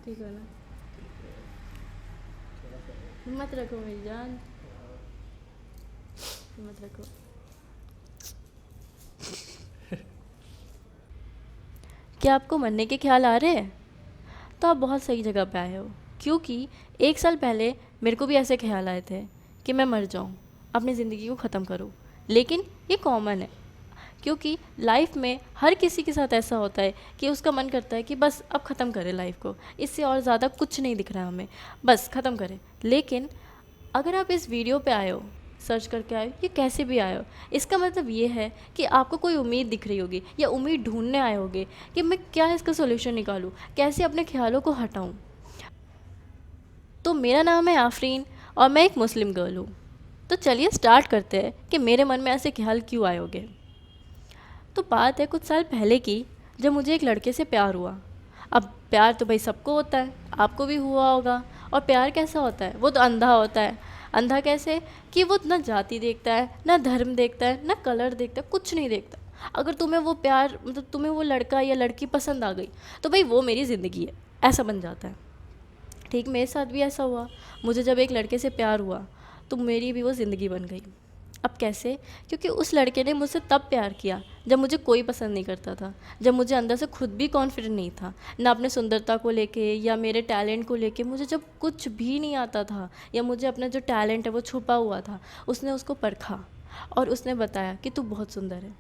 ठीक है ना? हिम्मत रखो मेरी जान, हिम्मत रखो। क्या आपको मरने के ख्याल आ रहे हैं? तो आप बहुत सही जगह पे आए हो, क्योंकि 1 साल पहले मेरे को भी ऐसे ख्याल आए थे कि मैं मर जाऊँ, अपनी ज़िंदगी को ख़त्म करूँ। लेकिन ये कॉमन है, क्योंकि लाइफ में हर किसी के साथ ऐसा होता है कि उसका मन करता है कि बस अब ख़त्म करें लाइफ को, इससे और ज़्यादा कुछ नहीं दिख रहा हमें, बस ख़त्म करें। लेकिन अगर आप इस वीडियो पे आए हो, सर्च करके आए हो, ये कैसे भी आए हो, इसका मतलब ये है कि आपको कोई उम्मीद दिख रही होगी या उम्मीद ढूंढने आए होगे कि मैं क्या इसका सोल्यूशन निकालूं, कैसे अपने ख्यालों को हटाऊं। तो मेरा नाम है आफरीन और मैं एक मुस्लिम गर्ल हूँ। तो चलिए स्टार्ट करते हैं कि मेरे मन में ऐसे ख्याल क्यों आए होंगे। तो बात है कुछ साल पहले की, जब मुझे एक लड़के से प्यार हुआ। अब प्यार तो भाई सबको होता है, आपको भी हुआ होगा। और प्यार कैसा होता है? वो तो अंधा होता है। अंधा कैसे? कि वो ना जाति देखता है, ना धर्म देखता है, ना कलर देखता है, कुछ नहीं देखता। अगर तुम्हें वो प्यार, मतलब तुम्हें वो लड़का या लड़की पसंद आ गई, तो भाई वो मेरी ज़िंदगी है, ऐसा बन जाता है। ठीक मेरे साथ भी ऐसा हुआ। मुझे जब एक लड़के से प्यार हुआ तो मेरी भी वो ज़िंदगी बन गई। अब कैसे? क्योंकि उस लड़के ने मुझसे तब प्यार किया जब मुझे कोई पसंद नहीं करता था, जब मुझे अंदर से खुद भी कॉन्फिडेंट नहीं था, ना अपने सुंदरता को लेके या मेरे टैलेंट को लेके। मुझे जब कुछ भी नहीं आता था या मुझे अपना जो टैलेंट है वो छुपा हुआ था, उसने उसको परखा और उसने बताया कि तू बहुत सुंदर है।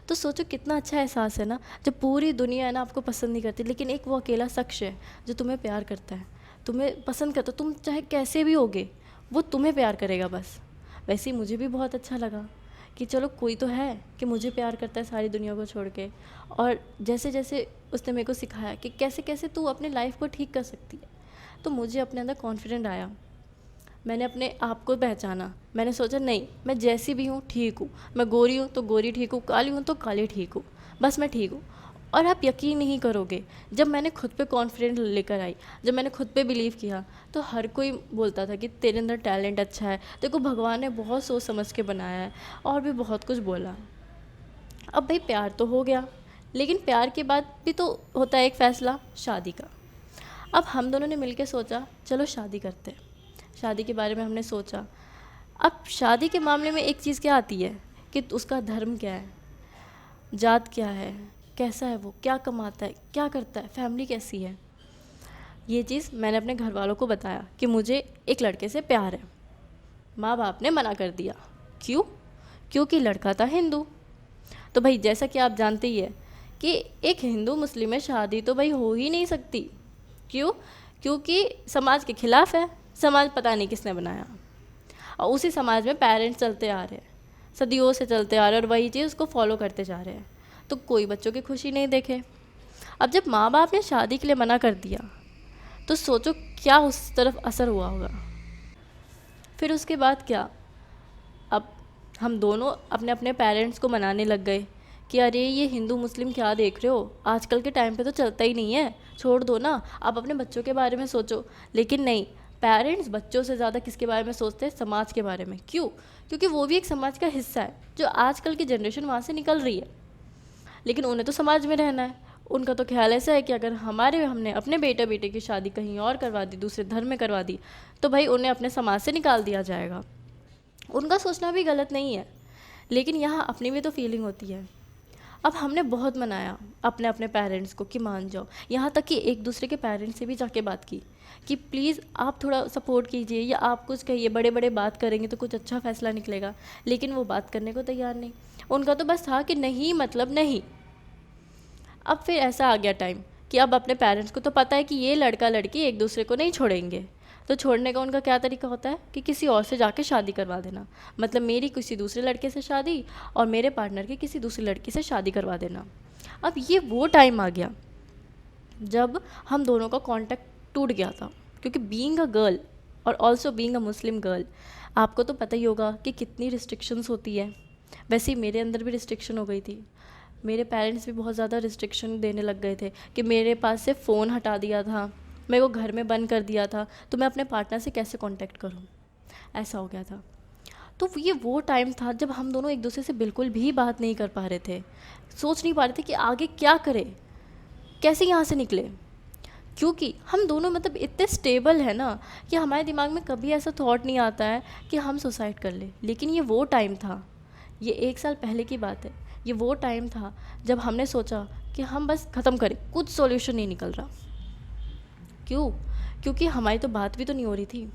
तो सोचो कितना अच्छा एहसास है ना, जब पूरी दुनिया है ना आपको पसंद नहीं करती, लेकिन एक वो अकेला शख्स है जो तुम्हें प्यार करता है, तुम्हें पसंद करता है। तुम चाहे कैसे भी होगे, वो तुम्हें प्यार करेगा बस। वैसे ही मुझे भी बहुत अच्छा लगा कि चलो कोई तो है कि मुझे प्यार करता है सारी दुनिया को छोड़ के। और जैसे जैसे उसने मेरे को सिखाया कि कैसे कैसे तू अपने लाइफ को ठीक कर सकती है, तो मुझे अपने अंदर कॉन्फिडेंट आया। मैंने अपने आप को पहचाना। मैंने सोचा नहीं, मैं जैसी भी हूँ ठीक हूँ, मैं गोरी हूँ तो गोरी ठीक हूँ, काली हूँ तो काली ठीक हूँ, बस मैं ठीक हूँ। और आप यकीन नहीं करोगे, जब मैंने खुद पे कॉन्फिडेंस लेकर आई, जब मैंने खुद पे बिलीव किया, तो हर कोई बोलता था कि तेरे अंदर टैलेंट अच्छा है, तेरे को भगवान ने बहुत सोच समझ के बनाया है, और भी बहुत कुछ बोला। अब भाई प्यार तो हो गया, लेकिन प्यार के बाद भी तो होता है एक फ़ैसला, शादी का। अब हम दोनों ने मिलकर सोचा चलो शादी करते हैं। शादी के बारे में हमने सोचा। अब शादी के मामले में एक चीज़ क्या आती है कि उसका धर्म क्या है, जात क्या है, कैसा है, वो क्या कमाता है, क्या करता है, फैमिली कैसी है। ये चीज़ मैंने अपने घर वालों को बताया कि मुझे एक लड़के से प्यार है। माँ बाप ने मना कर दिया। क्यों? क्योंकि लड़का था हिंदू। तो भाई जैसा कि आप जानते ही है कि एक हिंदू मुस्लिम में शादी तो भाई हो ही नहीं सकती। क्यों? क्योंकि समाज के खिलाफ है। समाज पता नहीं किसने बनाया, और उसी समाज में पेरेंट्स चलते आ रहे हैं, सदियों से चलते आ रहे हैं, और वही चीज़ उसको फॉलो करते जा रहे हैं। तो कोई बच्चों की खुशी नहीं देखे। अब जब माँ बाप ने शादी के लिए मना कर दिया, तो सोचो क्या उस तरफ असर हुआ होगा। फिर उसके बाद क्या, अब हम दोनों अपने अपने पेरेंट्स को मनाने लग गए कि अरे ये हिंदू मुस्लिम क्या देख रहे हो, आजकल के टाइम पे तो चलता ही नहीं है, छोड़ दो ना, आप अपने बच्चों के बारे में सोचो। लेकिन नहीं, पेरेंट्स बच्चों से ज़्यादा किसके बारे में सोचते हैं? समाज के बारे में। क्यों? क्योंकि वो भी एक समाज का हिस्सा है, जो आजकल की जनरेशन वहाँ से निकल रही है। लेकिन उन्हें तो समाज में रहना है। उनका तो ख्याल ऐसा है कि अगर हमने अपने बेटे बेटे की शादी कहीं और करवा दी, दूसरे धर्म में करवा दी, तो भाई उन्हें अपने समाज से निकाल दिया जाएगा। उनका सोचना भी गलत नहीं है, लेकिन यहाँ अपनी भी तो फीलिंग होती है। अब हमने बहुत मनाया अपने अपने पेरेंट्स को कि मान जाओ, यहाँ तक कि एक दूसरे के पेरेंट्स से भी जाके बात की कि प्लीज़ आप थोड़ा सपोर्ट कीजिए, या आप कुछ कहिए, बड़े बड़े बात करेंगे तो कुछ अच्छा फ़ैसला निकलेगा। लेकिन वो बात करने को तैयार नहीं। उनका तो बस था कि नहीं मतलब नहीं। अब फिर ऐसा आ गया टाइम कि अब अपने पेरेंट्स को तो पता है कि ये लड़का लड़की एक दूसरे को नहीं छोड़ेंगे। तो छोड़ने का उनका क्या तरीका होता है कि किसी और से जाके शादी करवा देना। मतलब मेरी किसी दूसरे लड़के से शादी, और मेरे पार्टनर की किसी दूसरी लड़की से शादी करवा देना। अब ये वो टाइम आ गया जब हम दोनों का कांटेक्ट टूट गया था, क्योंकि बीइंग अ गर्ल और also being a Muslim girl, आपको तो पता ही होगा कि कितनी रिस्ट्रिक्शंस होती है। वैसे ही मेरे अंदर भी रिस्ट्रिक्शन हो गई थी। मेरे पेरेंट्स भी बहुत ज़्यादा रिस्ट्रिक्शन देने लग गए थे कि मेरे पास से फ़ोन हटा दिया था, मेरे को घर में बंद कर दिया था, तो मैं अपने पार्टनर से कैसे कांटेक्ट करूं, ऐसा हो गया था। तो ये वो टाइम था जब हम दोनों एक दूसरे से बिल्कुल भी बात नहीं कर पा रहे थे, सोच नहीं पा रहे थे कि आगे क्या करें, कैसे यहाँ से निकले। क्योंकि हम दोनों मतलब इतने स्टेबल है ना कि हमारे दिमाग में कभी ऐसा थॉट नहीं आता है कि हम सुसाइड कर ले। लेकिन ये वो टाइम था, ये 1 साल पहले की बात है, ये वो टाइम था जब हमने सोचा कि हम बस ख़त्म करें, कुछ सॉल्यूशन नहीं निकल रहा। क्यों? क्योंकि हमारी तो बात भी तो नहीं हो रही थी।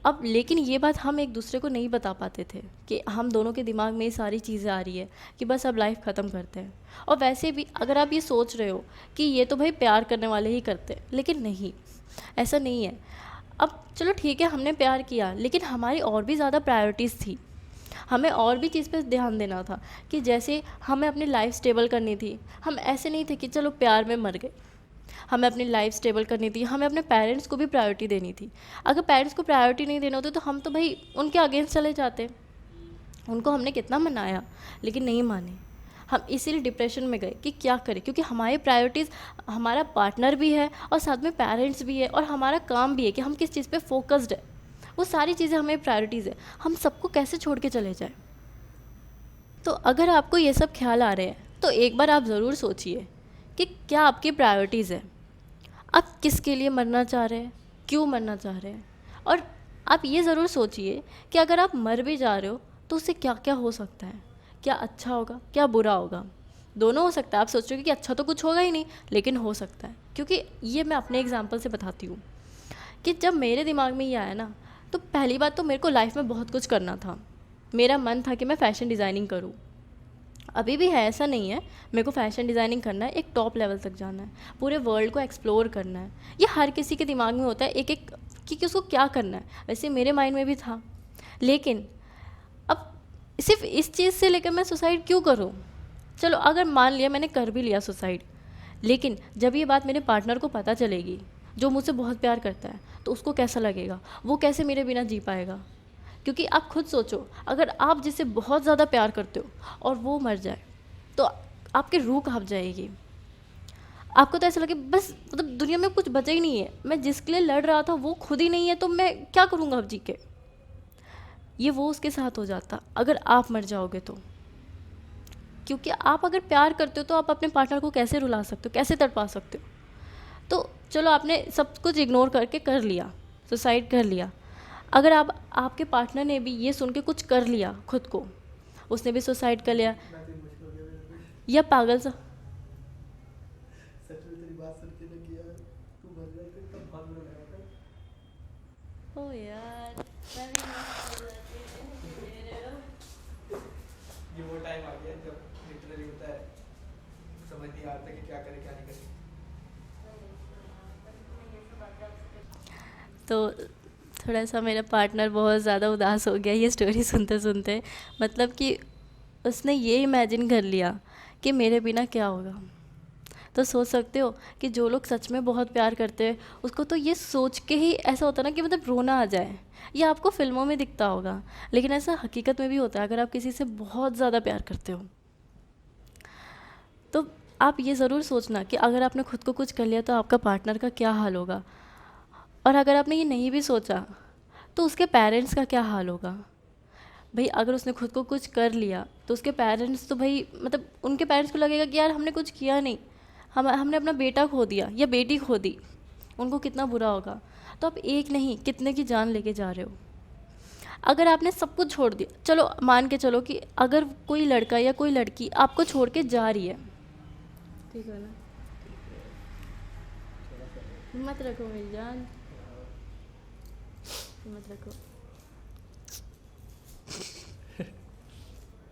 अब लेकिन ये बात हम एक दूसरे को नहीं बता पाते थे कि हम दोनों के दिमाग में ये सारी चीज़ें आ रही है कि बस अब लाइफ ख़त्म करते हैं। और वैसे भी अगर आप ये सोच रहे हो कि ये तो भाई प्यार करने वाले ही करते हैं, लेकिन नहीं, ऐसा नहीं है। अब चलो ठीक है, हमने प्यार किया, लेकिन हमारी और भी ज़्यादा प्रायोरिटीज़ थी। हमें और भी चीज़ पे ध्यान देना था कि जैसे हमें अपनी लाइफ स्टेबल करनी थी। हम ऐसे नहीं थे कि चलो प्यार में मर गए, हमें अपनी लाइफ स्टेबल करनी थी, हमें अपने पेरेंट्स को भी प्रायोरिटी देनी थी। अगर पेरेंट्स को प्रायोरिटी नहीं देना होती तो हम तो भाई उनके अगेंस्ट चले जाते। उनको हमने कितना मनाया, लेकिन नहीं माने। हम इसीलिए डिप्रेशन में गए कि क्या करें, क्योंकि हमारी प्रायोरिटीज़, हमारा पार्टनर भी है और साथ में पेरेंट्स भी है और हमारा काम भी है कि हम किस चीज़ पे फोकस्ड है। वो सारी चीज़ें हमें प्रायोरिटीज़ है, हम सबको कैसे छोड़ के चले जाएं। तो अगर आपको ये सब ख्याल आ रहे हैं तो एक बार आप ज़रूर सोचिए कि क्या आपकी प्रायोरिटीज़ है। आप किसके लिए मरना चाह रहे हैं, क्यों मरना चाह रहे हैं। और आप ये ज़रूर सोचिए कि अगर आप मर भी जा रहे हो तो उससे क्या क्या हो सकता है, क्या अच्छा होगा, क्या बुरा होगा। दोनों हो सकता है। आप सोचोगे कि अच्छा तो कुछ होगा ही नहीं, लेकिन हो सकता है। क्योंकि ये मैं अपने एग्जाम्पल से बताती हूँ कि जब मेरे दिमाग में ये आया ना, तो पहली बात तो मेरे को लाइफ में बहुत कुछ करना था। मेरा मन था कि मैं फ़ैशन डिज़ाइनिंग करूँ, अभी भी है, ऐसा नहीं है। मेरे को फ़ैशन डिज़ाइनिंग करना है, एक टॉप लेवल तक जाना है, पूरे वर्ल्ड को एक्सप्लोर करना है। ये हर किसी के दिमाग में होता है एक एक कि उसको क्या करना है। वैसे मेरे माइंड में भी था, लेकिन अब सिर्फ इस चीज़ से लेकर मैं सुसाइड क्यों करूँ। चलो अगर मान लिया मैंने कर भी लिया सुसाइड, लेकिन जब ये बात मेरे पार्टनर को पता चलेगी, जो मुझसे बहुत प्यार करता है, तो उसको कैसा लगेगा, वो कैसे मेरे बिना जी पाएगा। क्योंकि आप खुद सोचो, अगर आप जिससे बहुत ज़्यादा प्यार करते हो और वो मर जाए तो आपकी रूह काँप जाएगी। आपको तो ऐसा लगे बस मतलब दुनिया में कुछ बचा ही नहीं है, मैं जिसके लिए लड़ रहा था वो खुद ही नहीं है, तो मैं क्या करूँगा अब जी के। ये वो उसके साथ हो जाता अगर आप मर जाओगे तो। क्योंकि आप अगर प्यार करते हो तो आप अपने पार्टनर को कैसे रुला सकते हो, कैसे तड़पा सकते हो। तो चलो आपने सब कुछ इग्नोर करके कर लिया, सुसाइड कर लिया। अगर आप आपके पार्टनर ने भी ये सुन के कुछ कर लिया खुद को, उसने भी सुसाइड कर लिया, या पागल सा, ओ यार मैं भी ये वो टाइम आ गया जब लिटरली होता है, समझ नहीं आता कि क्या करे क्या नहीं करे। तो थोड़ा सा मेरा पार्टनर बहुत ज़्यादा उदास हो गया ये स्टोरी सुनते सुनते। मतलब कि उसने ये इमेजिन कर लिया कि मेरे बिना क्या होगा। तो सोच सकते हो कि जो लोग सच में बहुत प्यार करते हैं उसको तो ये सोच के ही ऐसा होता है ना कि मतलब रोना आ जाए। ये आपको फिल्मों में दिखता होगा, लेकिन ऐसा हकीकत में भी होता है अगर आप किसी से बहुत ज़्यादा प्यार करते हो। तो आप ये ज़रूर सोचना कि अगर आपने खुद को कुछ कर लिया तो आपका पार्टनर का क्या हाल होगा। और अगर आपने ये नहीं भी सोचा तो उसके पेरेंट्स का क्या हाल होगा। भाई अगर उसने खुद को कुछ कर लिया तो उसके पेरेंट्स तो भाई मतलब उनके पेरेंट्स को लगेगा कि यार हमने कुछ किया नहीं, हमने अपना बेटा खो दिया या बेटी खो दी, उनको कितना बुरा होगा। तो आप एक नहीं कितने की जान लेके जा रहे हो। अगर आपने सब कुछ छोड़ दिया, चलो मान के चलो कि अगर कोई लड़का या कोई लड़की आपको छोड़ के जा रही है, ठीक है ना, हिम्मत रखो मेरी जान, हिम्मत रखो।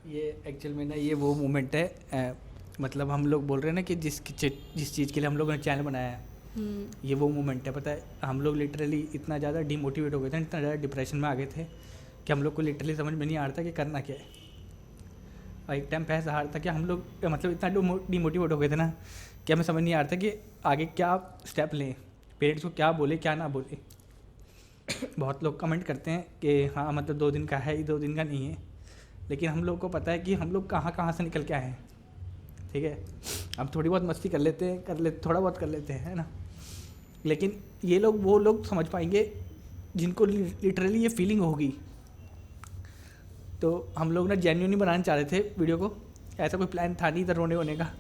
ये एक्चुअल में ना ये वो मोमेंट है, मतलब हम लोग बोल रहे हैं ना कि जिस चीज़ के लिए हम लोगों ने चैनल बनाया है, ये वो मोमेंट है। पता है हम लोग लिटरली इतना ज़्यादा डिमोटिवेट हो गए थे, इतना ज़्यादा डिप्रेशन में आ गए थे कि हम लोग को लिटरली समझ में नहीं आ रहा था कि करना क्या है। और एक टाइम पे ऐसा आ रहा था कि हम लोग मतलब इतना डिमोटिवेट हो गए थे ना कि हमें समझ नहीं आ रहा था कि आगे क्या स्टेप लें, पेरेंट्स को क्या बोले क्या ना बोले। बहुत लोग कमेंट करते हैं कि हाँ मतलब 2 दिन का है, 2 दिन का नहीं है, लेकिन हम लोग को पता है कि हम लोग कहाँ कहाँ से निकल के आए हैं। ठीक है, अब थोड़ी बहुत मस्ती कर लेते हैं, थोड़ा बहुत कर लेते हैं, है ना। लेकिन ये लोग वो लोग समझ पाएंगे जिनको लिटरली ये फीलिंग होगी। तो हम लोग ना जेन्युइनली बनाना चाह रहे थे वीडियो को, ऐसा कोई प्लान था नहीं था रोने होने का।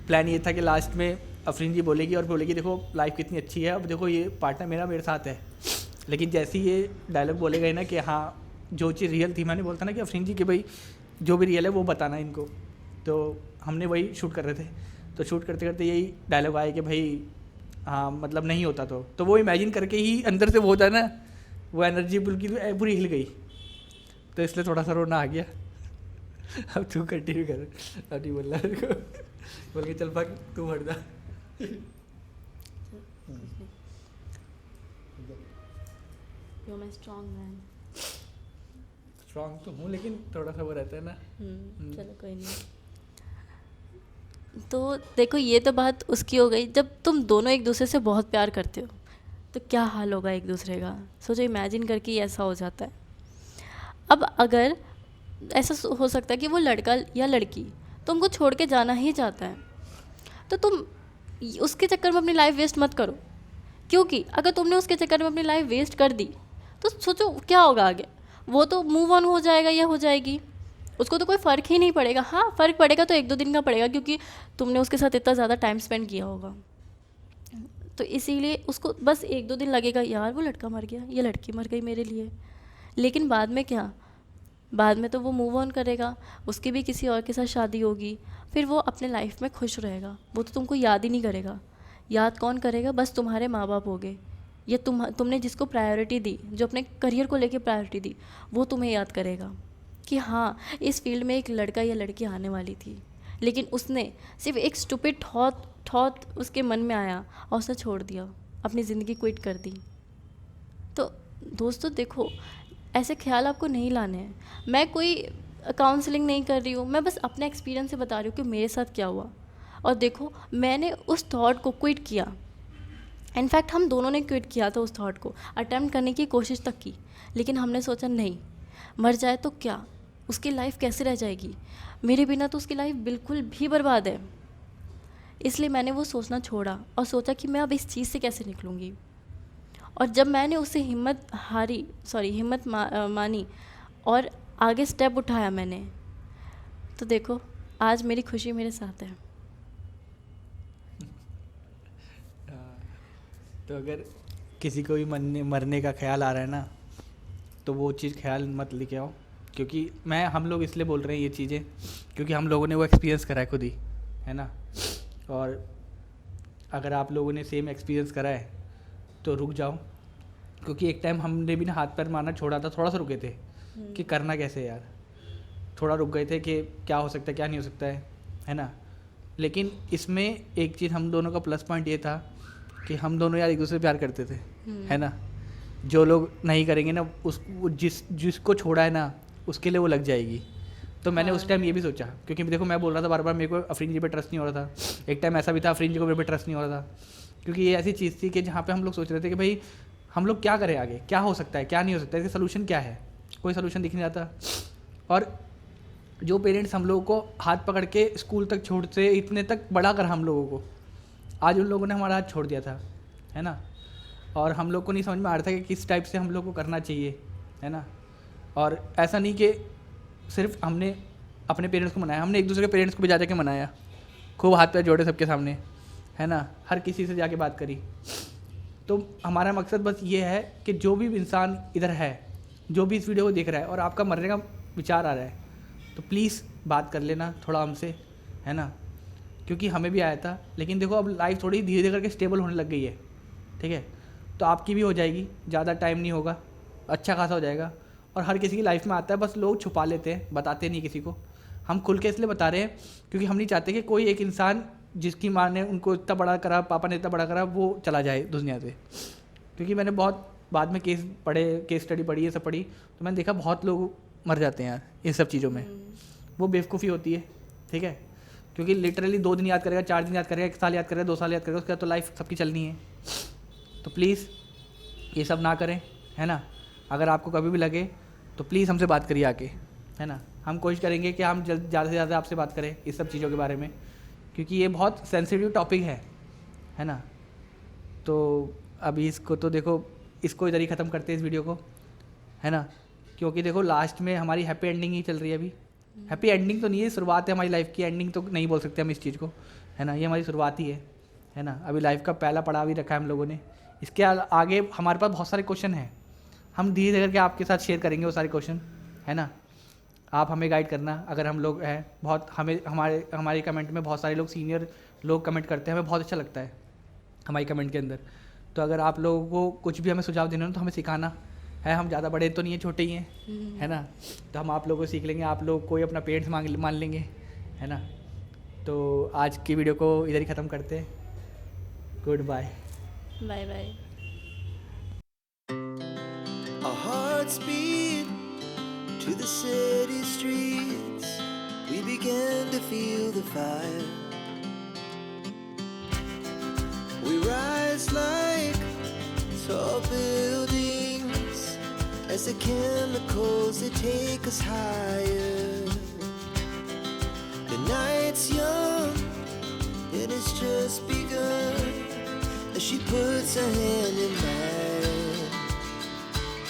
प्लान ये था कि लास्ट में अफरीन जी बोलेगी और बोलेगी देखो लाइफ कितनी अच्छी है, अब देखो ये पार्टनर मेरा मेरे साथ है। लेकिन जैसे ही ये डायलॉग बोले गए ना कि हाँ जो चीज़ रियल थी, मैंने बोलता ना कि अफरीन जी कि भाई जो भी रियल है वो बताना इनको, तो हमने वही शूट कर रहे थे। तो शूट करते करते यही डायलॉग आया कि भाई हाँ मतलब नहीं होता तो वो इमेजिन करके ही अंदर से वो होता है ना, वो एनर्जी पूरी हिल गई, तो इसलिए थोड़ा सा रोना आ गया। अब तू कंटिन्यू कर, अब नहीं बोल रहा बोल के चल भाग तू हट जा। You're my strong man. Strong तो हूँ लेकिन थोड़ा सा वो रहता है ना। चलो कोई नहीं। तो देखो ये तो बात उसकी हो गई, जब तुम दोनों एक दूसरे से बहुत प्यार करते हो तो क्या हाल होगा एक दूसरे का, सोचो इमेजिन करके ऐसा हो जाता है। अब अगर ऐसा हो सकता है कि वो लड़का या लड़की तुमको छोड़ के जाना ही चाहता है, तो तुम उसके चक्कर में अपनी लाइफ वेस्ट मत करो, क्योंकि अगर तुमने उसके चक्कर में अपनी लाइफ वेस्ट कर दी तो सोचो क्या होगा आगे। वो तो मूव ऑन हो जाएगा या हो जाएगी, उसको तो कोई फ़र्क ही नहीं पड़ेगा। हाँ फ़र्क पड़ेगा तो 1-2 दिन का पड़ेगा, क्योंकि तुमने उसके साथ इतना ज़्यादा टाइम स्पेंड किया होगा, तो इसीलिए उसको बस 1-2 दिन लगेगा, यार वो लड़का मर गया, ये लड़की मर गई मेरे लिए। लेकिन बाद में क्या, बाद में तो वो मूव ऑन करेगा, उसकी भी किसी और के साथ शादी होगी, फिर वो अपने लाइफ में खुश रहेगा। वो तो तुमको याद ही नहीं करेगा। याद कौन करेगा, बस तुम्हारे माँ बाप होगे, या तुमने जिसको प्रायोरिटी दी, जो अपने करियर को लेके प्रायोरिटी दी, वो तुम्हें याद करेगा कि हाँ इस फील्ड में एक लड़का या लड़की आने वाली थी, लेकिन उसने सिर्फ एक स्टूपिड थॉट उसके मन में आया और उसने छोड़ दिया, अपनी ज़िंदगी क्विट कर दी। तो दोस्तों देखो, ऐसे ख्याल आपको नहीं लाने हैं। मैं कोई काउंसलिंग नहीं कर रही हूँ, मैं बस अपने एक्सपीरियंस से बता रही हूँ कि मेरे साथ क्या हुआ। और देखो मैंने उस थॉट को क्विट किया, इनफैक्ट हम दोनों ने क्विट किया था उस थॉट को, अटेम्प्ट करने की कोशिश तक की, लेकिन हमने सोचा नहीं, मर जाए तो क्या, उसकी लाइफ कैसे रह जाएगी, मेरे बिना तो उसकी लाइफ बिल्कुल भी बर्बाद है। इसलिए मैंने वो सोचना छोड़ा और सोचा कि मैं अब इस चीज़ से कैसे निकलूँगी। और जब मैंने उससे हिम्मत मानी और आगे स्टेप उठाया मैंने, तो देखो आज मेरी खुशी मेरे साथ है। तो अगर किसी को भी मरने का ख्याल आ रहा है ना, तो वो चीज़ ख्याल मत लेके आओ, क्योंकि हम लोग इसलिए बोल रहे हैं ये चीज़ें क्योंकि हम लोगों ने वो एक्सपीरियंस करा है खुद ही, है ना। और अगर आप लोगों ने सेम एक्सपीरियंस करा है तो रुक जाओ, क्योंकि एक टाइम हमने भी ना हाथ पैर मारना छोड़ा था, थोड़ा सा रुके थे कि करना कैसे यार, थोड़ा रुक गए थे कि क्या हो सकता है क्या नहीं हो सकता है ना। लेकिन इसमें एक चीज़ हम दोनों का प्लस पॉइंट ये था कि हम दोनों यार एक दूसरे से प्यार करते थे, है ना। जो लोग नहीं करेंगे ना, जिसको छोड़ा है ना उसके लिए वो लग जाएगी। तो मैंने उस टाइम ये भी सोचा, क्योंकि देखो मैं बोल रहा था बार बार मेरे को अफरीन जी पे ट्रस्ट नहीं हो रहा था, एक टाइम ऐसा भी था अफरीन जी को मेरे पे ट्रस्ट नहीं हो रहा था, क्योंकि ये ऐसी चीज़ थी कि जहाँ पे हम लोग सोच रहे थे कि भाई हम लोग क्या करें आगे, क्या हो सकता है क्या नहीं हो सकता है, इसका सोल्यूशन क्या है, कोई सोल्यूशन दिख नहीं आता। और जो पेरेंट्स हम लोगों को हाथ पकड़ के स्कूल तक छोड़ते, इतने तक बड़ा कर हम लोगों को, आज उन लोगों ने हमारा हाथ छोड़ दिया था, है ना। और हम लोग को नहीं समझ में आ रहा था कि किस टाइप से हम लोग को करना चाहिए, है ना। और ऐसा नहीं कि सिर्फ हमने अपने पेरेंट्स को मनाया, हमने एक दूसरे के पेरेंट्स को भी जा के मनाया, खूब हाथ पैर जोड़े सबके सामने, है ना, हर किसी से जाके बात करी। तो हमारा मकसद बस ये है कि जो भी इंसान इधर है, जो भी इस वीडियो को देख रहा है और आपका मरने का विचार आ रहा है, तो प्लीज़ बात कर लेना थोड़ा हमसे, है ना, क्योंकि हमें भी आया था। लेकिन देखो अब लाइफ थोड़ी धीरे धीरे करके स्टेबल होने लग गई है, ठीक है, तो आपकी भी हो जाएगी, ज़्यादा टाइम नहीं होगा, अच्छा खासा हो जाएगा। और हर किसी की लाइफ में आता है, बस लोग छुपा लेते हैं, बताते नहीं किसी को। हम खुल के इसलिए बता रहे हैं क्योंकि हम नहीं चाहते कि कोई एक इंसान जिसकी माँ ने उनको इतना बड़ा करा, पापा ने इतना बड़ा करा, वो चला जाए दुनिया से। क्योंकि मैंने बहुत बाद में केस स्टडी पढ़ी, ये सब पढ़ी, तो मैंने देखा बहुत लोग मर जाते हैं यार इन सब चीज़ों में। वो बेवकूफ़ी होती है, ठीक है, क्योंकि लिटरली 2 दिन याद करेगा, 4 दिन याद करेगा, 1 साल याद करेगा, 2 साल याद करेगा, उसके बाद तो लाइफ सबकी चलनी है। तो प्लीज़ ये सब ना करें, है ना। अगर आपको कभी भी लगे तो प्लीज़ हमसे बात करिए आके, है ना। हम कोशिश करेंगे कि हम ज़्यादा से ज़्यादा आपसे बात करें इस सब चीज़ों के बारे में, क्योंकि ये बहुत सेंसिटिव टॉपिक है ना। तो अभी इसको तो देखो, इसको इधर ही ख़त्म करते हैं इस वीडियो को, है ना, क्योंकि देखो लास्ट में हमारी हैप्पी एंडिंग ही चल रही है अभी। हैप्पी एंडिंग तो नहीं है, शुरुआत है हमारी लाइफ की, एंडिंग तो नहीं बोल सकते हम इस चीज़ को, है ना। ये हमारी शुरुआत ही है है ना। अभी लाइफ का पहला पड़ाव ही रखा है हम लोगों ने। इसके आगे हमारे पास बहुत सारे क्वेश्चन हैं, हम धीरे धीरे करके आपके साथ शेयर करेंगे वो सारे क्वेश्चन, है ना। आप हमें गाइड करना। अगर हम लोग हैं बहुत, हमें हमारे कमेंट में बहुत सारे लोग सीनियर लोग कमेंट करते हैं, हमें बहुत अच्छा लगता है हमारी कमेंट के अंदर। तो अगर आप लोगों को कुछ भी हमें सुझाव देना हो तो हमें सिखाना है, हम ज़्यादा बड़े तो नहीं है, छोटे ही हैं, है ना। तो हम आप लोगों को सीख लेंगे, आप लोग कोई अपना पेरेंट्स मान लेंगे, है ना। तो आज की वीडियो को इधर ही ख़त्म करते हैं। Goodbye. Bye bye. Our hearts beat to the city streets. We began to feel the fire. We rise like tall buildings as the chemicals they take us higher. The night's young and it's just begun as she puts her hand in mine.